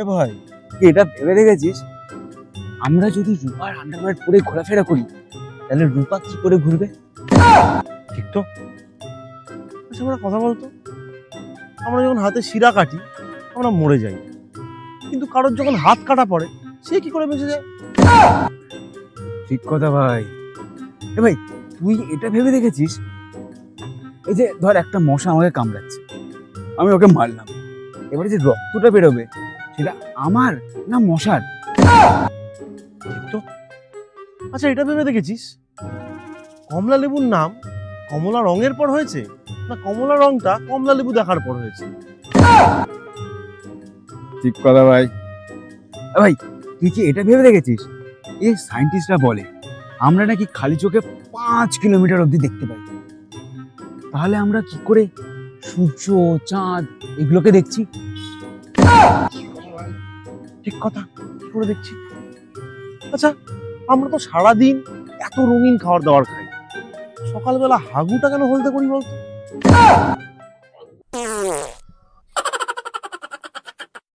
এ ভাই, তুই এটা ভেবে দেখেছিস আমরা যদি রূপার আন্ডারওয়্যার পরে ঘোরাফেরা করি তাহলে রূপা কি করে ঘুরবে? ঠিক তো। আচ্ছা আমরা কথা বলতো, আমরা যখন হাতে শিরা কাটি আমরা মরে যাই, কিন্তু কারোর যখন হাত কাটা পড়ে সে কি করে বেঁচে যায়? ঠিক কথা ভাই। এ ভাই, তুই এটা ভেবে দেখেছিস এই যে ধর একটা মশা আমাকে কামড়াচ্ছে, আমি ওকে মারলাম, এবারে যে রক্তটা বেরোবে সেটা আমার না মশার? ঠিক তো। আচ্ছা এটা ভেবে দেখেছিস কমলা লেবুর নাম কমলা রঙের পর হয়েছে, না কমলা রংটা কমলা লেবু দেখার পর হয়েছে? ঠিক কথা ভাই। এ ভাই, তুই কি এটা ভেবে দেখেছিস এই সায়েন্টিস্টরা বলে আমরা নাকি খালি চোখে 5 কিলোমিটার অবধি দেখতে পাই, তাহলে আমরা কি করে সূর্য চাঁদ এগুলোকে দেখছি? ঠিক কথা, কি করে দেখছি? আচ্ছা আমরা তো সারাদিন এত রঙিন খাবার দাবার খাই, সকালবেলা হাগুটা কেন হলদে করি বলতো?